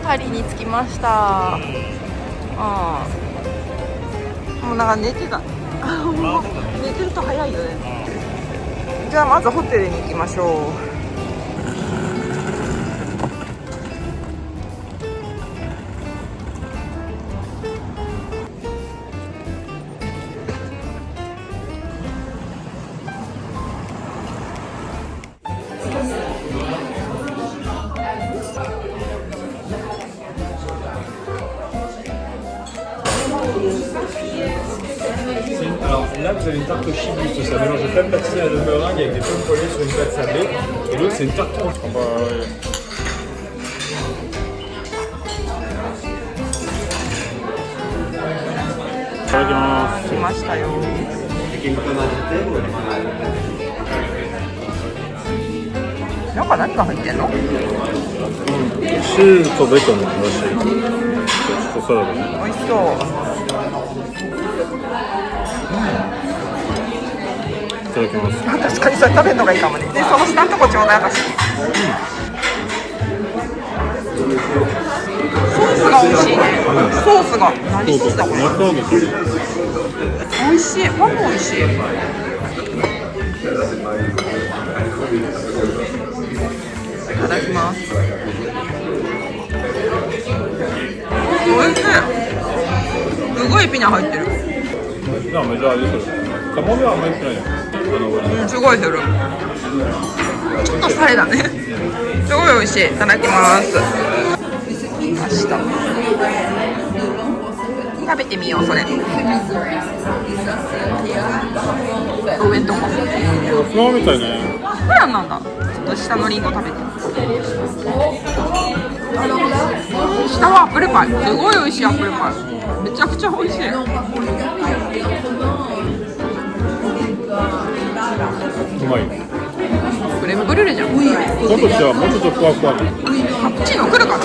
パリに着きました。もうなんか寝てた。もう寝てると早いよね。じゃあまずホテルに行きましょう。Alors là, vous avez une tarte au chibus, ça mélange de crème patinée à la meringue avec des pommes poêlées sur une pâte sablée. Et l'autre, c'est une tarte au chibus.来ましたよ。なんか何が入ってんの？シーとベトナムらしい。ちょっとサラダ。美味しそう。いただきます。確かにそれ食べるのがいいかもね。で、その下のとこちょうだい私。ソースが美味しいね。ソースが何ソースだこれ。美味しい。パンも美味しい。いただきます。美味しい。すごいピナ入ってる。メジャー味する。カモメはあんまりしないよ。すごいする。ちょっとサレだね。すごい美味しい。いただきます。明日食べてみようそれ。お弁当も。フランみたいね。フランなんだ。ちょっと下のリンゴ食べて。下はアップルパイ。すごい美味しいアップルパイ。めちゃくちゃ美味しい。うまい。クレームブリュレじゃん。もっと違う、もうちょっとふわふわ。カプチーノ来るかな。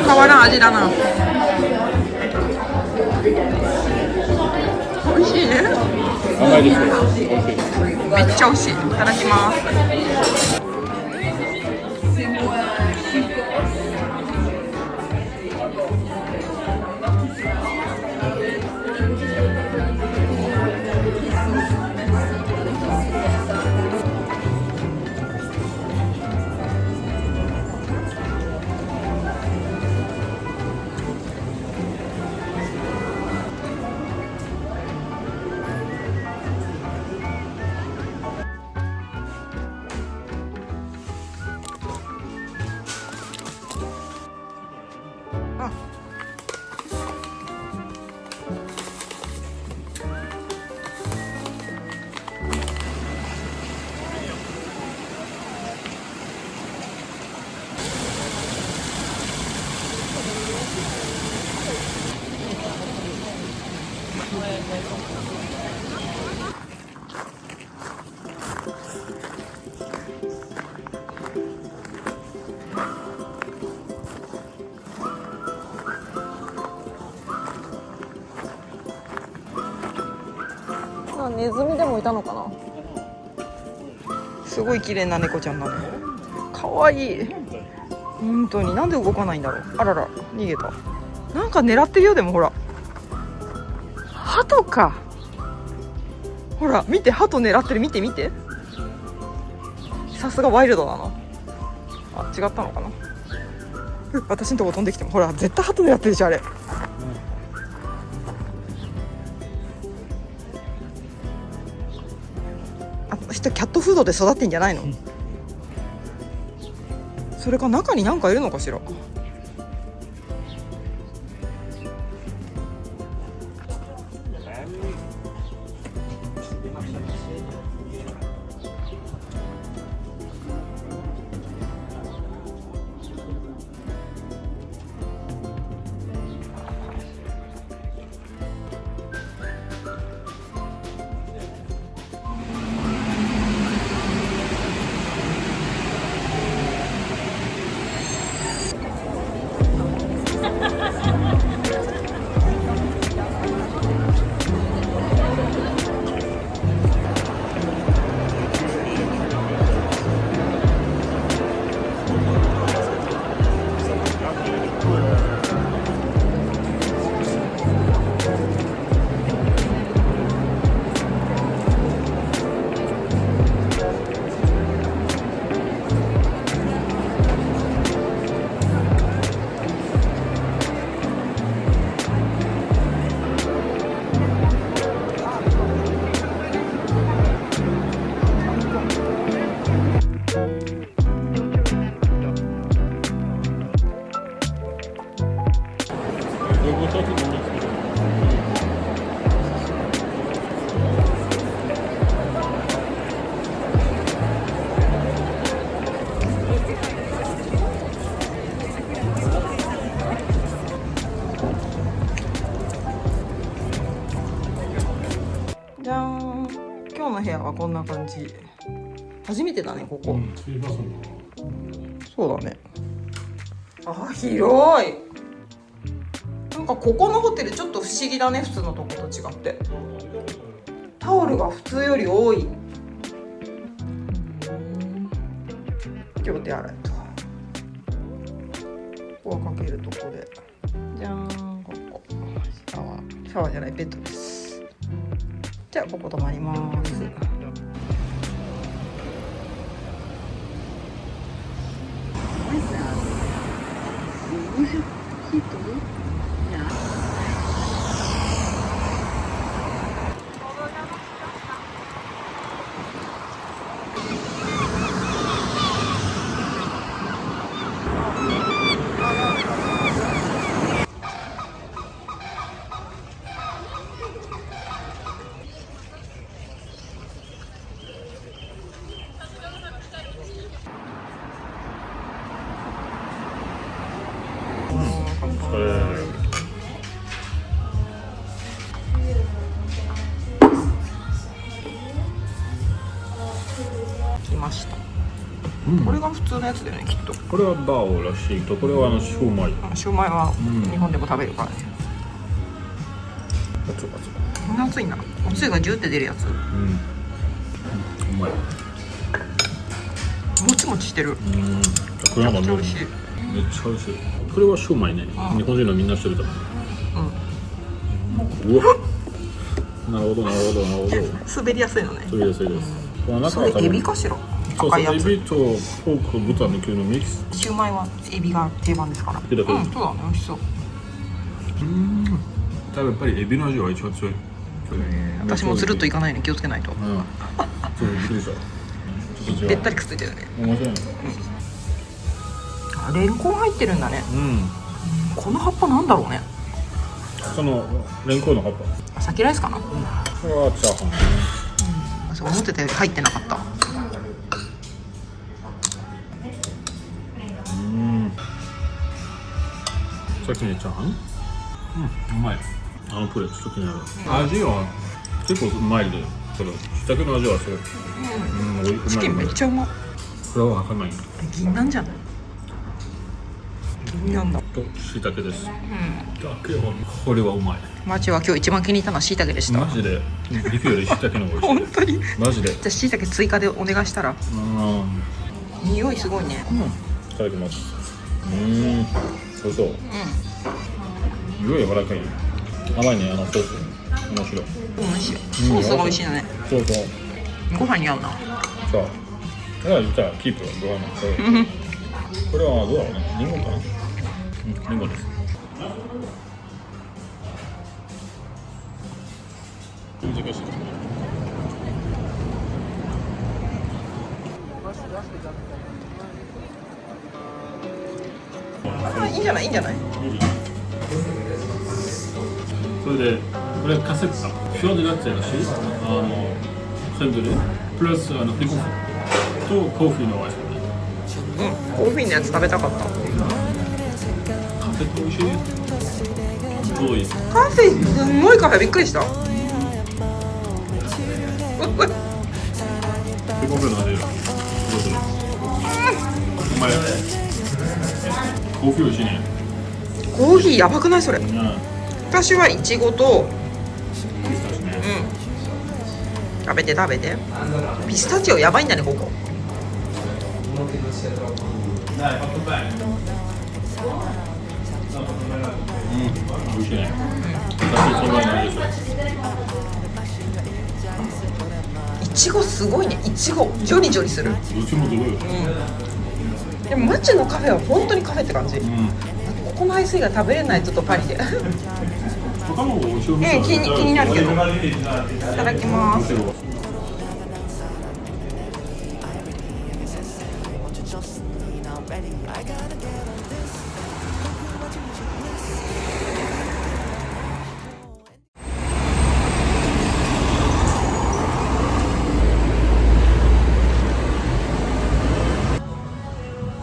変わらん味だな。美味しいね。甘いですよ。めっちゃ美味しい。いただきます。ネズミでもいたのかな。すごい綺麗な猫ちゃんだね。かわいい。本当になんで動かないんだろう。あらら逃げた。なんか狙ってるよ。でもほら鳩か。ほら見て、鳩狙ってる。見て見て。さすがワイルドだな。あ、違ったのかな。私のとこ飛んできてもほら絶対鳩狙ってるでしょあれ。キャットフードで育ってんじゃないの。それか中に何かいるのかしら。こんな感じ。初めてだねここ、そうだね。あ、広い。なんかここのホテルちょっと不思議だね、普通のとこと違って。タオルが普通より多い。今日手洗いとここはかけるとこで、じゃーん、ここシャワーじゃない、ベッドです。じゃあここ泊まります。来ました。これが普通のやつだよね、きっと。これはバオらしいと、これはシューマイ。シューマイは日本でも食べるからね。こんな熱いな。おつゆがジュって出るやつ。うまい。もちもちしてる。これなんかめっちゃ美味しい。めっちゃ美味しい。これはシューマイね。日本人のみんなしてると思う。うわ。なるほどなるほどなるほど。滑りやすいのね。滑りやすいです。それエビかしら。そうそう、赤いやつ。エビとポーク、豚の牛のミックス。シューマイはエビが定番ですから。そうだね、美味しそう。多分やっぱりエビの味が一番強い。私もつるっといかないように気をつけないと。そう、びっくりした。べったりくっついてるね。面白いね。あ、レンコン入ってるんだね。この葉っぱなんだろうね。そのレンコンの葉っぱ。サキライスかな。これはチャーハンね。思ってたより入ってなかった。さっきのチャーハン。うまい。あのプレートちょっと気になる。味は結構マイルド。けど椎茸の味はすごい。チキンめっちゃうま。これは分かんない。銀なんじゃない。銀なんだ。と椎茸です。これはうまい。マジは今日一番気に入ったのは椎茸でした。マジで肉より椎茸の方が美味しい。本当に。マジで。じゃあ椎茸追加でお願いしたら。匂いすごいね。いただきます。そうそう。すごい柔らかい。甘いね、あのソース。面白い。美味しい。ソースが美味しいのね。そうそう。ご飯に合うな。そう。だからじゃあキープご飯の。これはどうだろうね。リンゴかな。リンゴです。難しいですね。いいんじゃない、いいんじゃない。それでこれカセットフィオデラッツェらしい。センドルプラスフリコフとコーヒーのアイスクリーム。コーヒーのやつ食べたかった。カフェって美味しい。どういい。カフェ、すんごいカフェ、びっくりした。フリコフの味がどうする。お前コーヒー美味しいね。コーヒーやばくないそれ。私はイチゴと、食べて食べて。ピスタチオやばいんだねここ。美味しいね。いちごすごいね。いちごジョリジョリする。どっちもすごいよ。でも街のカフェは本当にカフェって感じ。ここのアイスが食べれないちょっとパリで。他の美味しいお店は気になるけど。いただきます。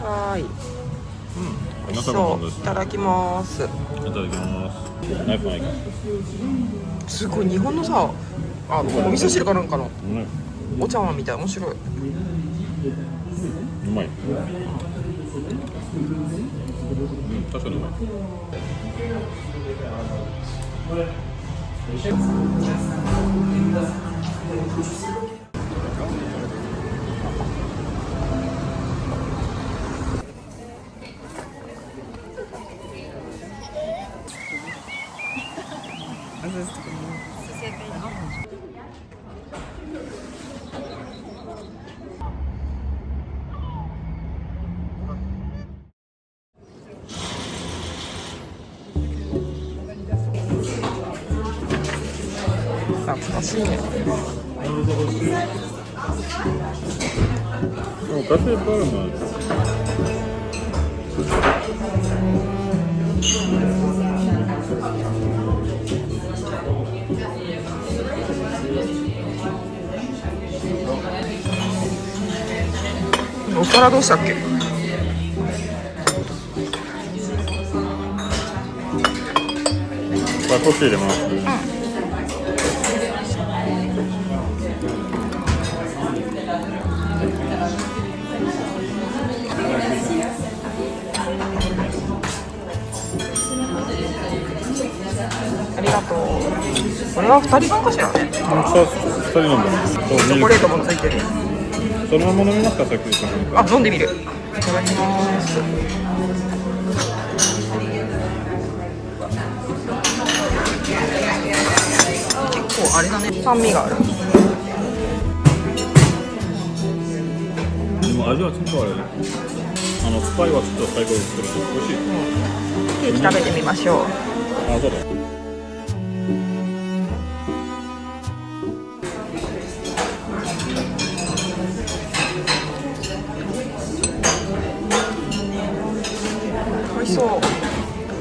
はい。美味しそう。いただきます。いただきます。ナイフないか。すごい日本のさ、お味噌汁かなんかのお茶碗みたい、面白い。うまい。確かにうまい。懐かしいね。でもカフェバルマお皿どうしたっけ？コーヒー入れます。ありがとう。これは2人分かしらね。2人飲んでます。チョコレートもついてる。そのまま飲みますか、さっき。あ、飲んでみる。いただきます。結構あれだね、酸味がある。でも味はちょっとあれね。スパイはちょっと最高ですけど、美味しい。ケーキ食べてみましょう。あ、そうだ。美味しそう。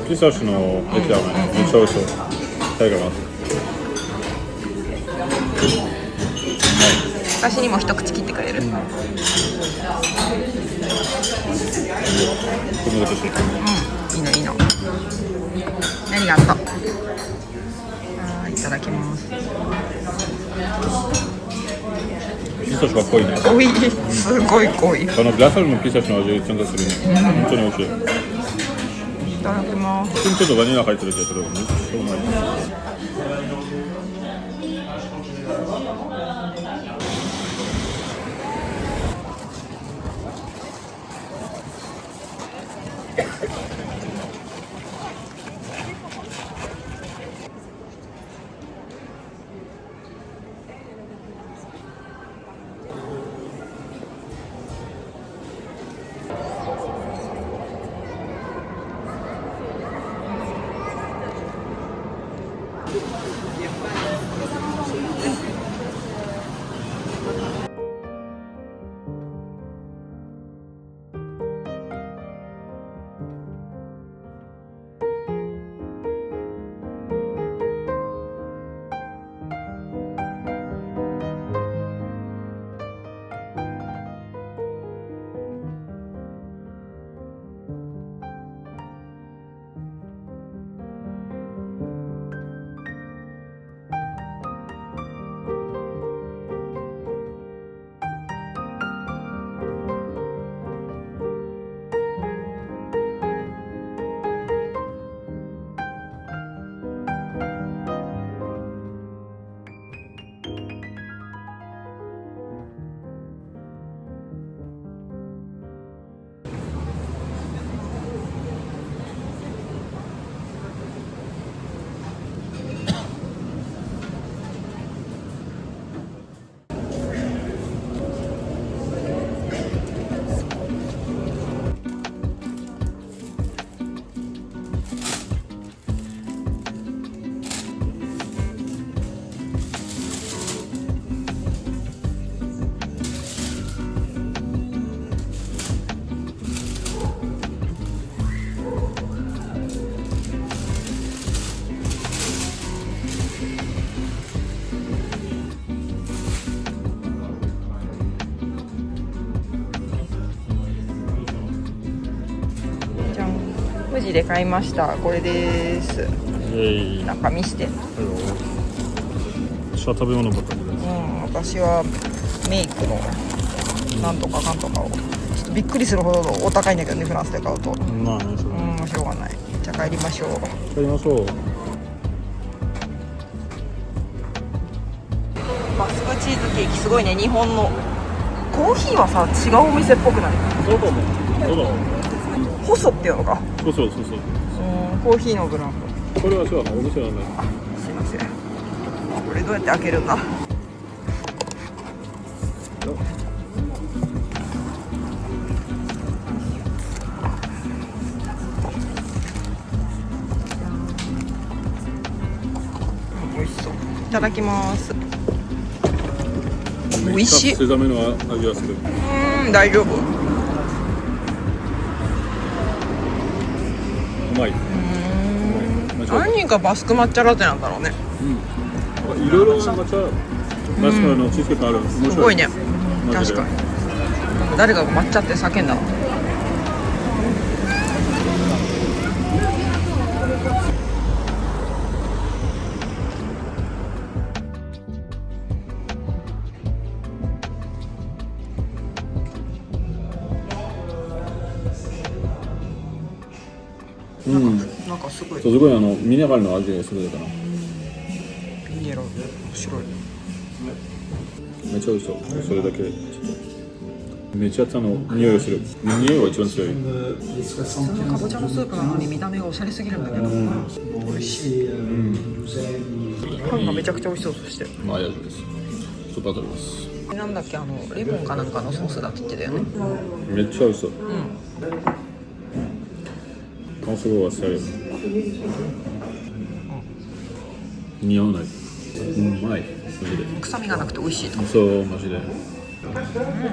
ピスタチオの液だね。めっちゃ美味しそう。いただきます。私にも一口切ってくれる？こんなことしてる。いいのいいの。ありがとう。いただきます。ピスタチオが濃いね。濃い、すごい濃い。グラサルのピスタチオの味ちゃんとするね。本当に美味しい。いただきます。普通にちょっとバニラ入ってるけど、めっちゃうまい。無地で買いました。これです。中見して。私は食べ物ばっかりです。私はメイクのなんとかかんとかをちょっとびっくりするほどお高いんだけどね、フランスで買うと。まあね、それしょうがない。じゃあ帰りましょう。帰りましょう。バスクチーズケーキすごいね、日本の。コーヒーはさ、違うお店っぽくない？そうかも。そうだ。ホソっていうのか。そう。コーヒーのブランド。これはそうだな、お店なんだ。すいません。これどうやって開けるんだ？美味しそう。いただきます。美味しい。セザメの味がする。大丈夫。うまい。何がバスク抹茶ラテなんだろうね。いろいろな抹茶バスクのチーズケーキある。すごいね。確かに。誰が抹茶って叫んだの？なんかすごい。すごいミネラルの味がするから。ミネラル白い。めっちゃ美味しそう。それだけちょっとめっちゃ匂いがする。匂いが一番強い。そのかぼちゃのスープなのに見た目がおしゃれすぎるんだけど、美味しい。パンがめちゃくちゃ美味しそう。そしてまあ大丈夫です。スーパー食べます。なんだっけ、レモンかなんかのソースだって言ってたよね。めっちゃ美味しそう。すごいわさる。似合わない。うまい。マジで。臭みがなくて美味しいと。そうマジで。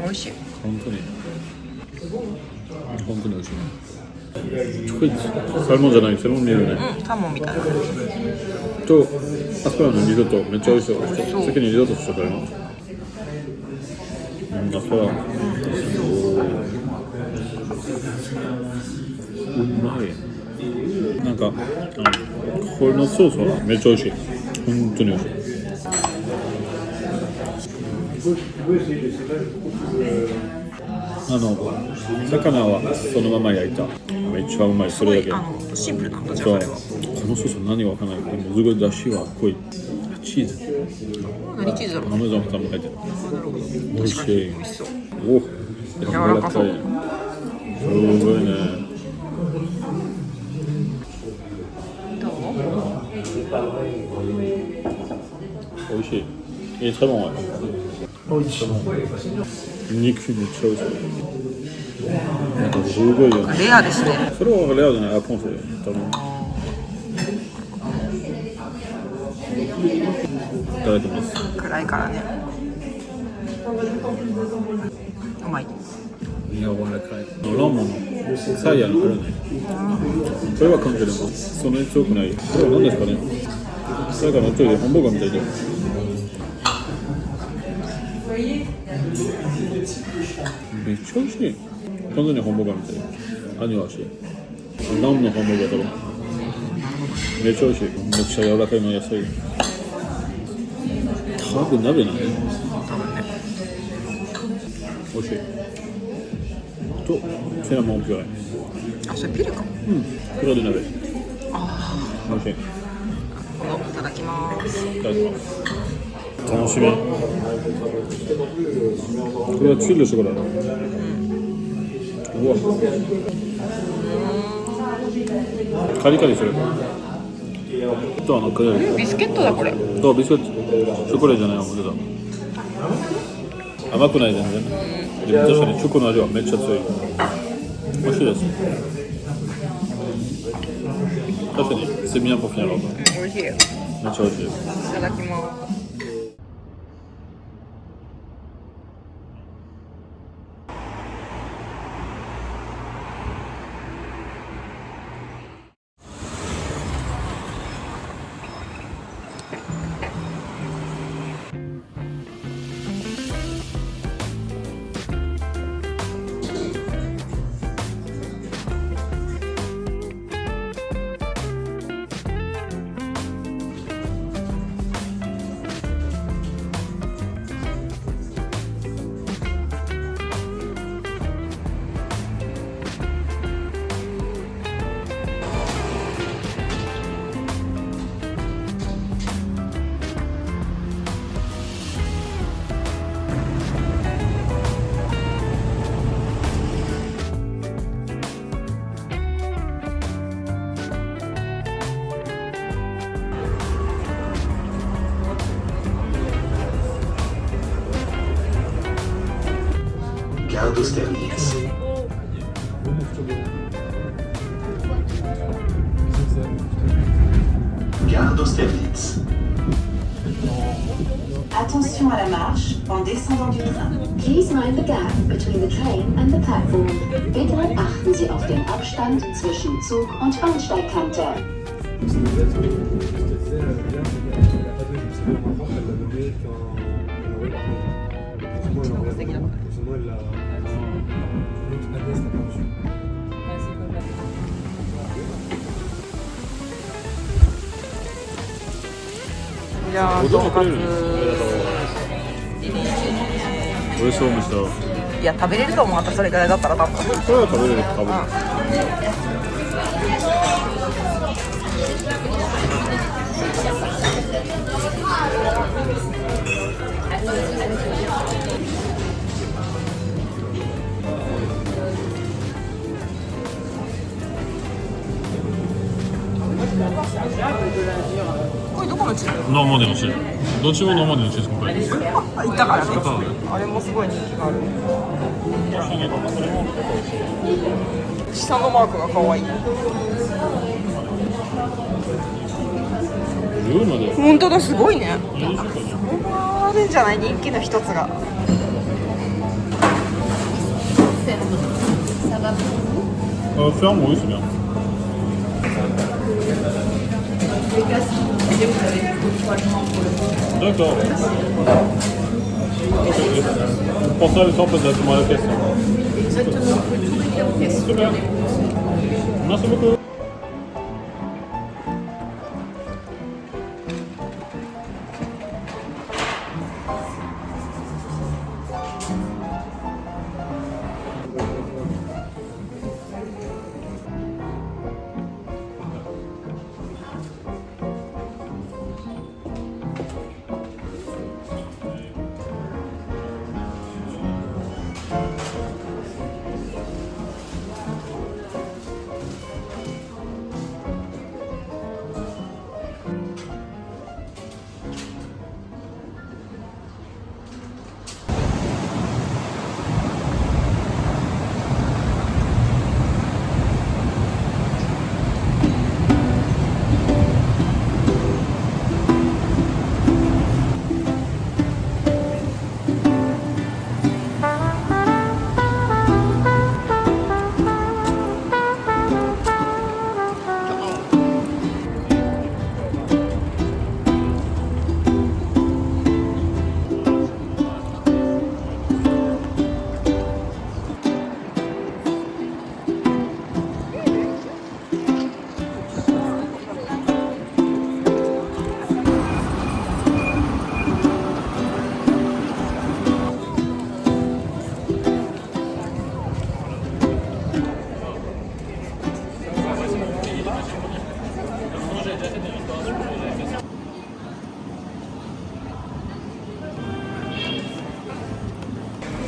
美味しい。本当に美味しい。サルモンじゃない、サルモン見えるね。サーモンみたいな。とアスパラのリゾットめっちゃ美味しそう。先にリゾットしとくからな。アスパラ。うまい。なんかこれのソースはめっちゃ美味しい。本当に美味しい。魚はそのまま焼いた。めっちゃうまい。それだけ。シンプルなんだじゃん。そう。このソース何がわかんない。でもすごい出汁は濃い。チーズ。何チーズだろう。アマゾンさんも入ってる。なるほど。美味しい。美味しそう。お、柔らかそう。すごいね。どう？美味しい。いいサーモンは。美味しい。肉めっちゃ美味しい。なんかすごいよね。レアですね。それはレアじゃない。ポンセ多分。いただきます。辛いからね。うまい。いや、これ辛い。ラーメンのサイヤのあるね。これは感じでもそんなに強くない。これは何ですかね。それからちょいでハンバーガーみたいで。めっちゃ美味しい。完全にハンバーガーみたい。味は美味しい。ラムのハンバーガーだろ。めっちゃ美味しい。めっちゃ柔らかいの野菜。多分鍋なんだよ。美味しい。と、セナモンピュアレ。あ、それピルか。黒で鍋。美味しい。いただきます。いただきます。楽しみ。これはチルしてからだ。うわ。カリカリする。とクレーム。ビスケットだこれ。とビスケット。チョコレートじゃない思ってた。甘くない全然。でも確かにチョコの味はめっちゃ強い。美味しいです。確かにセミナポフィナロー。美味しい。めっちゃ美味しい。いただきます。Gare d'Austerlitz. Gare d'Austerlitz. Attention à la marche en descendant du train. Please mind the gap between the train and the platform. Bitte achten Sie auf den Abstand zwischen Zug und Bahnsteigkante.いやー、とんかつ。美味しそうでした。いや、食べれると思う。私それぐらいだったら多分。これは食べれる、多分。これどこのチーム？ノーマルのチーズ。どっちもノーマルのチーズ今回。あ、行ったからね。行ったからねあれもすごい人気がある。下のマークが可愛い。10まで。本当だ、すごいね。20かな。あるんじゃない？人気の一つが。あ、フランも美味しいね。D'accord. Vous pensez à le temps peut-être moi la question. Super. Merci beaucoup.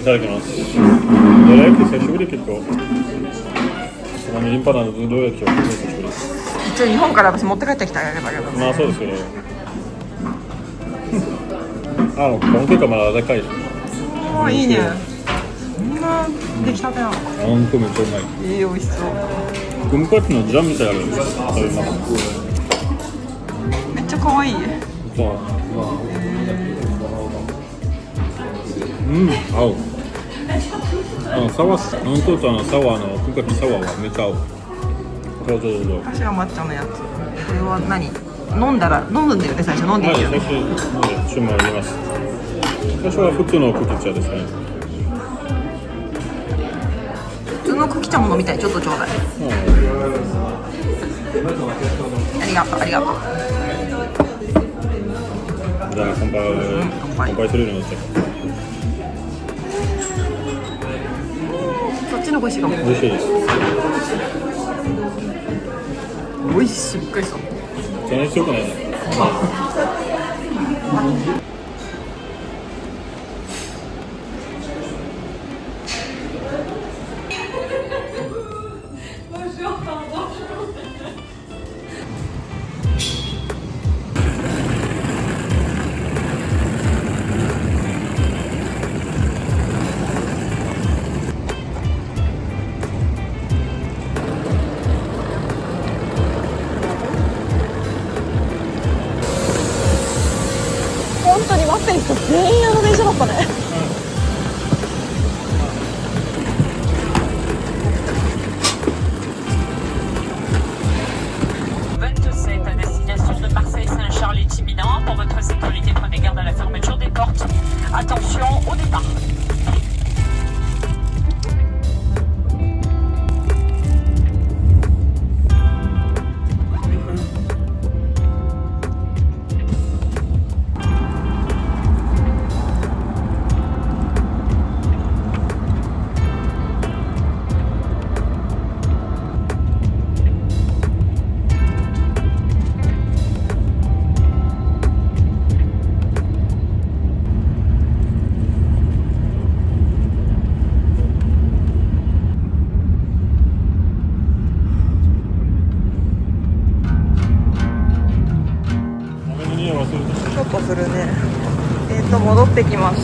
いただきます。どら焼き久しぶり結構。リンパなのどら焼きを久しぶり。一応日本から私持って帰ってきたんだけど。まあそうですけど。この結構まだでかい。ああ、いいね。そんな出来たてなの。あんこめっちゃうまい。美味しそう。グミカッチのジャムみたいなの食べます。めっちゃ可愛い。そう。合う。サワー、ノントートのサワーのグミカッチサワーはめっちゃ合う。そう。私は抹茶のやつ。これは何？飲んだら飲むんだよね、最初飲んでいいよね。はい、最初注文入れます。最初は普通のクッキー茶ですね。普通のクッキー茶も飲みたい。ちょっとちょうだい。ありがとう、ありがとう。じゃあ乾杯するのにして。こっちのごしがも。美味しいです。美味しい、びっくりした。全然強くないね。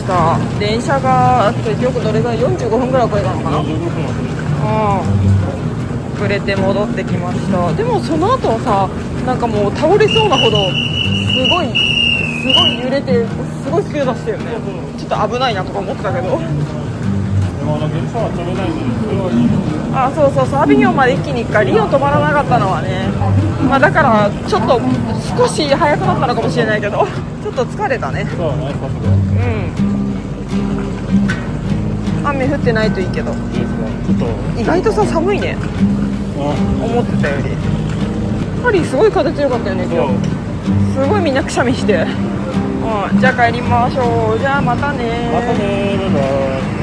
した電車が結局どれぐらい45分ぐらい遅れたのかな。遅れて戻ってきました。でもその後はさ、なんかもう倒れそうなほどすごい揺れてすごいスピード出してるよね。ちょっと危ないなとか思ってたけど、あ、そうそうそう、アビニョンまで一気に行くから、リオ止まらなかったのはね、まあ、だからちょっと少し速くなったのかもしれないけど、ちょっと疲れたね。雨降ってないといいけど、意外とさ寒いね、思ってたより。パリすごい形良かったよね今日。すごいみんなくしゃみして、じゃあ帰りましょう。じゃあまたね。またね、バイバイ。